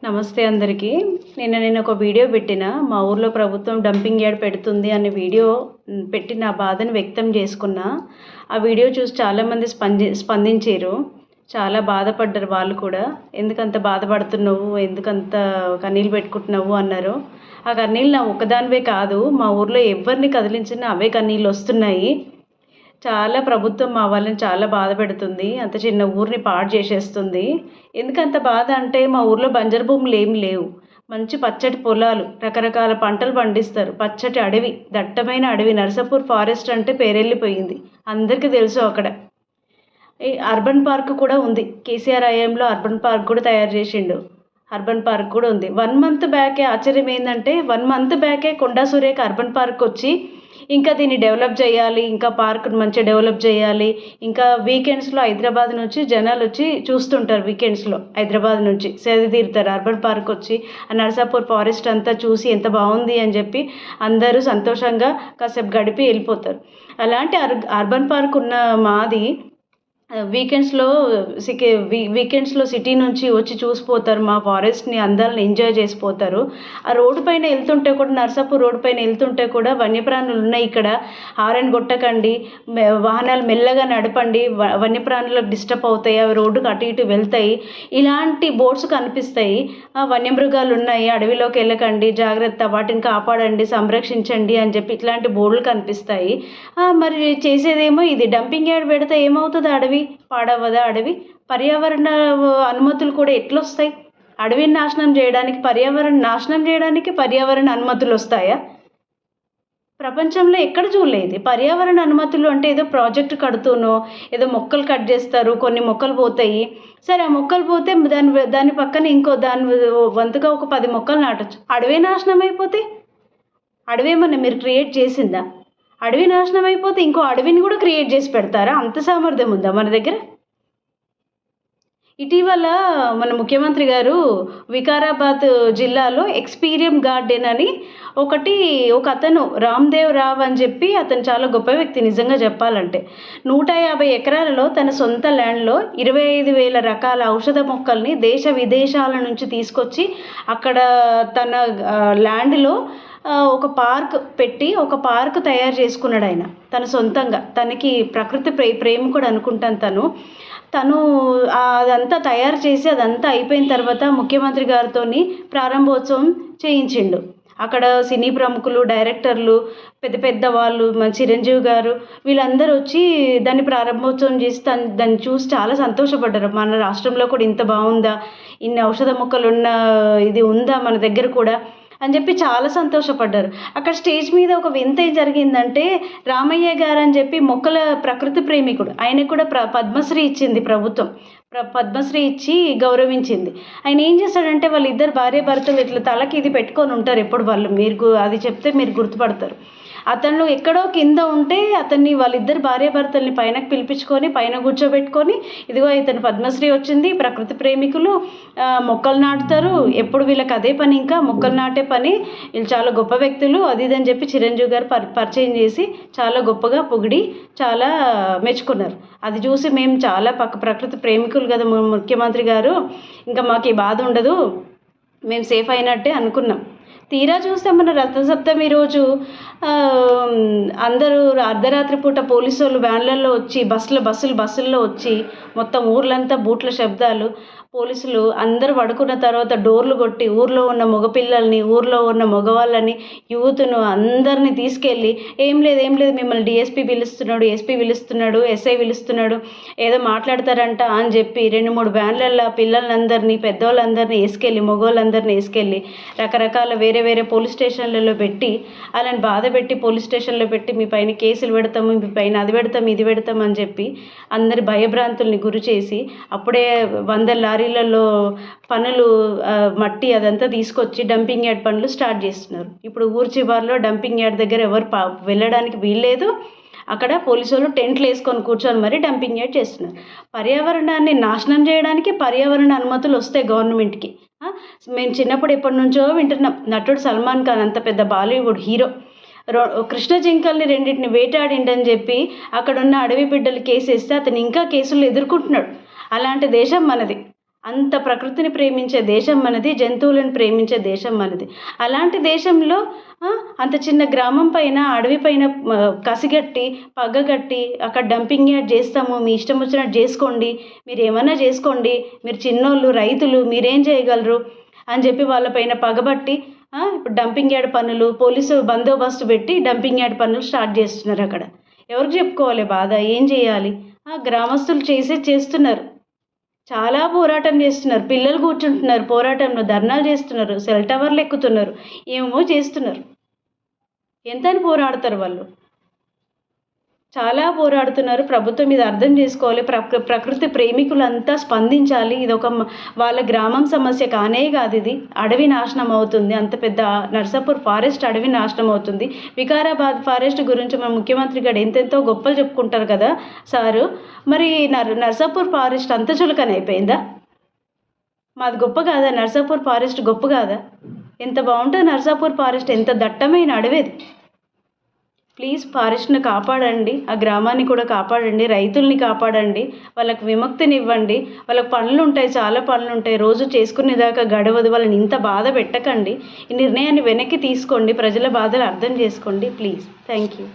నమస్తే అందరికీ. నేను ఒక వీడియో పెట్టిన. మా ఊర్లో ప్రభుత్వం డంపింగ్ యార్డ్ పెడుతుంది అనే వీడియో పెట్టి నా బాధను వ్యక్తం చేసుకున్నా. ఆ వీడియో చూసి చాలామంది స్పందించారు. చాలా బాధపడ్డారు వాళ్ళు కూడా. ఎందుకంత బాధపడుతున్నావు, ఎందుకంత కన్నీళ్ళు పెట్టుకుంటున్నావు అన్నారు. ఆ కన్నీళ్ళు నా ఒక్కదానివే కాదు, మా ఊర్లో ఎవరిని కదిలించినా అవే కన్నీళ్ళు వస్తున్నాయి. చాలా ప్రభుత్వం మా వాళ్ళని చాలా బాధ పెడుతుంది. అంత చిన్న ఊరిని పాడు చేసేస్తుంది. ఎందుకంత బాధ అంటే మా ఊర్లో బంజరు భూములు ఏమి లేవు. మంచి పచ్చటి పొలాలు, రకరకాల పంటలు పండిస్తారు. పచ్చటి అడవి, దట్టమైన అడవి. నర్సాపూర్ ఫారెస్ట్ అంటే పేరెళ్ళిపోయింది, అందరికీ తెలుసు. అక్కడ ఈ అర్బన్ పార్క్ కూడా ఉంది. కేసీఆర్ హయాంలో అర్బన్ పార్క్ కూడా తయారు చేసిండు. అర్బన్ పార్క్ కూడా ఉంది. 1 మంత్ బ్యాకే ఆశ్చర్యం ఏంటంటే 1 మంత్ బ్యాకే కొండా సూర్యకి అర్బన్ పార్క్ వచ్చి ఇంకా దీన్ని డెవలప్ చేయాలి, ఇంకా పార్క్ను మంచిగా డెవలప్ చేయాలి. ఇంకా వీకెండ్స్లో హైదరాబాద్ నుంచి జనాలు వచ్చి చూస్తుంటారు. వీకెండ్స్లో హైదరాబాద్ నుంచి సేద తీరుతారు. అర్బన్ పార్క్ వచ్చి ఆ నర్సాపూర్ ఫారెస్ట్ అంతా చూసి ఎంత బాగుంది అని చెప్పి అందరూ సంతోషంగా కాసేపు గడిపి వెళ్ళిపోతారు. అలాంటి అర్బన్ పార్క్ ఉన్న మాది వీకెండ్స్లో సిటీ నుంచి వచ్చి చూసిపోతారు. మా ఫారెస్ట్ని అందరిని ఎంజాయ్ చేసిపోతారు. ఆ రోడ్డు పైన వెళ్తుంటే కూడా, నర్సాపూర్ రోడ్డు పైన వెళ్తుంటే కూడా వన్యప్రాణులు ఉన్నాయి ఇక్కడ, హారన్ కొట్టకండి, వాహనాలు మెల్లగా నడపండి, వన్యప్రాణులకు డిస్టర్బ్ అవుతాయి, అవి రోడ్డుకు అటు ఇటు వెళ్తాయి, ఇలాంటి బోర్డ్స్ కనిపిస్తాయి. వన్యమృగాలు ఉన్నాయి, అడవిలోకి వెళ్ళకండి, జాగ్రత్త, వాటిని కాపాడండి, సంరక్షించండి అని చెప్పి ఇట్లాంటి బోర్డులు కనిపిస్తాయి. మరి చేసేదేమో ఇది. డంపింగ్ యార్డ్ పెడితే ఏమవుతుంది? అడవి పాడవదా? అడవి పర్యావరణ అనుమతులు కూడా ఎట్లొస్తాయి? అడవిని నాశనం చేయడానికి, పర్యావరణ అనుమతులు వస్తాయా? ప్రపంచంలో ఎక్కడ చూడలేదు. పర్యావరణ అనుమతులు అంటే ఏదో ప్రాజెక్టు కడుతూనో, ఏదో మొక్కలు కట్ చేస్తారు, కొన్ని మొక్కలు పోతాయి. సరే, ఆ మొక్కలు పోతే దాని పక్కన దాని వంతుగా ఒక 10 మొక్కలు నాటచ్చు. అడవి నాశనం అయిపోతే, అడవేమన్నా మీరు క్రియేట్ చేసిందా? అడవి నాశనం అయిపోతే ఇంకో అడవిని కూడా క్రియేట్ చేసి పెడతారా? అంత సామర్థ్యం ఉందా మన దగ్గర? ఇటీవల మన ముఖ్యమంత్రి గారు వికారాబాద్ జిల్లాలో ఎక్స్పీరియం గార్డెన్ అని ఒక అతను రామ్దేవ్ రావ్ అని చెప్పి, అతను చాలా గొప్ప వ్యక్తి నిజంగా చెప్పాలంటే. 150 ఎకరాలలో తన సొంత ల్యాండ్లో 25,000 రకాల ఔషధ మొక్కల్ని దేశ విదేశాల నుంచి తీసుకొచ్చి అక్కడ తన ల్యాండ్లో ఒక పార్క్ తయారు చేసుకున్నాడు ఆయన తన సొంతంగా. తనకి ప్రకృతి ప్రేమికుడు అనుకుంటాను. తను అదంతా తయారు చేసి అదంతా అయిపోయిన తర్వాత ముఖ్యమంత్రి గారితో ప్రారంభోత్సవం చేయించిండు. అక్కడ సినీ ప్రముఖులు, డైరెక్టర్లు, పెద్ద పెద్ద వాళ్ళు, మన చిరంజీవి గారు, వీళ్ళందరూ వచ్చి దాన్ని ప్రారంభోత్సవం చేసి దాన్ని చూసి చాలా సంతోషపడ్డారు. మన రాష్ట్రంలో కూడా ఇంత బాగుందా, ఇన్ని ఔషధ మొక్కలు ఉన్న ఇది ఉందా మన దగ్గర కూడా అని చెప్పి చాలా సంతోషపడ్డారు. అక్కడ స్టేజ్ మీద ఒక వింత ఏం జరిగిందంటే, రామయ్య గారు అని చెప్పి మొక్కల ప్రకృతి ప్రేమికుడు, ఆయనకు కూడా పద్మశ్రీ ఇచ్చింది ప్రభుత్వం. పద్మశ్రీ ఇచ్చి గౌరవించింది. ఆయన ఏం చేస్తాడంటే, వాళ్ళిద్దరు భార్యాభర్తలు ఇట్లా తలకి ఇది పెట్టుకొని ఉంటారు ఎప్పుడు వాళ్ళు. మీరు అది చెప్తే మీరు గుర్తుపడతారు. అతను ఎక్కడో కింద ఉంటే అతన్ని వాళ్ళిద్దరు భార్యాభర్తల్ని పైనకు పిలిపించుకొని పైన కూర్చోబెట్టుకొని, ఇదిగో ఇతను పద్మశ్రీ వచ్చింది, ప్రకృతి ప్రేమికులు, మొక్కలు నాటుతారు, ఎప్పుడు వీళ్ళకి అదే పని, ఇంకా మొక్కలు నాటే పని, వీళ్ళు చాలా గొప్ప వ్యక్తులు, అది ఇదని చెప్పి చిరంజీవి గారు పరిచయం చేసి చాలా గొప్పగా పొగిడి చాలా మెచ్చుకున్నారు. అది చూసి మేము చాలా ప్రకృతి ప్రేమికులు కదా ముఖ్యమంత్రి గారు, ఇంకా మాకు ఈ బాధ ఉండదు, మేము సేఫ్ అయినట్టే అనుకున్నాం. తీరా చూస్తే మన రథసప్తమి రోజు అందరూ అర్ధరాత్రి పూట పోలీసు వాళ్ళు వ్యాన్లలో వచ్చి, బస్సుల్లో వచ్చి మొత్తం ఊర్లంతా బూట్ల శబ్దాలు, పోలీసులు అందరూ పడుకున్న తర్వాత డోర్లు కొట్టి ఊర్లో ఉన్న మగపిల్లల్ని, ఊర్లో ఉన్న మగవాళ్ళని, యూత్ను అందరినీ తీసుకెళ్ళి, ఏం లేదు మిమ్మల్ని డిఎస్పీ పిలుస్తున్నాడు, ఎస్పీ పిలుస్తున్నాడు, ఎస్ఐ పిలుస్తున్నాడు, ఏదో మాట్లాడతారంట అని చెప్పి 2-3 వ్యాన్లల్లో పిల్లలందరినీ, పెద్దవాళ్ళందరినీ వేసుకెళ్ళి, మగవాళ్ళందరినీ వేసుకెళ్ళి రకరకాల వేరే పోలీస్ స్టేషన్లలో పెట్టి, అలాని బాధ పెట్టి పోలీస్ స్టేషన్లో పెట్టి, మీ పైన కేసులు పెడతాము, మీ పైన అది పెడతాం, ఇది పెడతాం అని చెప్పి అందరి భయభ్రాంతుల్ని గురి చేసి, అప్పుడే 100 లారీలలో పనులు, మట్టి అదంతా తీసుకొచ్చి డంపింగ్ యార్డ్ పనులు స్టార్ట్ చేస్తున్నారు. ఇప్పుడు ఊరు చివరిలో డంపింగ్ యార్డ్ దగ్గర ఎవరు వెళ్ళడానికి వీల్లేదు. అక్కడ పోలీసు వాళ్ళు టెంట్లు వేసుకొని కూర్చొని మరీ డంపింగ్ యార్డ్ చేస్తున్నారు. పర్యావరణాన్ని నాశనం చేయడానికి పర్యావరణ అనుమతులు వస్తాయి గవర్నమెంట్కి. మేము చిన్నప్పుడు ఎప్పటి నుంచో వింటున్నాం. నటుడు సల్మాన్ ఖాన్, అంత పెద్ద బాలీవుడ్ హీరో, కృష్ణ జింకల్ని 2 వేటాడిండని చెప్పి అక్కడున్న అడవి బిడ్డలు కేసేస్తే అతను ఇంకా కేసులు ఎదుర్కొంటున్నాడు. అలాంటి దేశం మనది. అంత ప్రకృతిని ప్రేమించే దేశం మనది, జంతువులను ప్రేమించే దేశం మనది. అలాంటి దేశంలో అంత చిన్న గ్రామం పైన, అడవి పైన కసిగట్టి, పగ్గగట్టి అక్కడ డంపింగ్ యార్డ్ చేస్తాము, మీ ఇష్టం వచ్చినట్టు చేసుకోండి, మీరు ఏమన్నా చేసుకోండి, మీరు చిన్నోళ్ళు, రైతులు, మీరేం చేయగలరు అని చెప్పి వాళ్ళపైన పగబట్టి ఇప్పుడు డంపింగ్ యార్డ్ పనులు, పోలీసు బందోబస్తు పెట్టి డంపింగ్ యార్డ్ పనులు స్టార్ట్ చేస్తున్నారు అక్కడ. ఎవరికి చెప్పుకోవాలి బాధ? ఏం చేయాలి? గ్రామస్తులు చేస్తున్నారు. చాలా పోరాటం చేస్తున్నారు. పిల్లలు కూర్చుంటున్నారు పోరాటంలో, ధర్నాలు చేస్తున్నారు, సెల్ టవర్లు ఎక్కుతున్నారు, ఏమో చేస్తున్నారు. ఎంతని పోరాడతారు వాళ్ళు? చాలా పోరాడుతున్నారు. ప్రభుత్వం ఇది అర్థం చేసుకోవాలి. ప్రకృతి ప్రేమికులంతా స్పందించాలి. ఇదొక వాళ్ళ గ్రామం సమస్య కానే కాదు. ఇది అడవి నాశనం అవుతుంది. అంత పెద్ద నర్సాపూర్ ఫారెస్ట్ అడవి నాశనం అవుతుంది. వికారాబాద్ ఫారెస్ట్ గురించి మన ముఖ్యమంత్రి గారు ఎంతెంతో గొప్పలు చెప్పుకుంటారు కదా సారు. మరి నర్సాపూర్ ఫారెస్ట్ అంత చులకనైపోయిందా? మాది గొప్ప కాదా? నర్సాపూర్ ఫారెస్ట్ గొప్ప కాదా? ఎంత బాగుంటుంది నర్సాపూర్ ఫారెస్ట్, ఎంత దట్టమైన అడవిది. ప్లీజ్ ఫారెస్ట్ని కాపాడండి, ఆ గ్రామాన్ని కూడా కాపాడండి, రైతుల్ని కాపాడండి, వాళ్ళకి విముక్తినివ్వండి. వాళ్ళకి పనులు ఉంటాయి, చాలా పనులు ఉంటాయి, రోజు చేసుకునేదాకా గడవదు. వాళ్ళని ఇంత బాధ పెట్టకండి. ఈ నిర్ణయాన్ని వెనక్కి తీసుకోండి, ప్రజల బాధలు అర్థం చేసుకోండి ప్లీజ్. Thank you.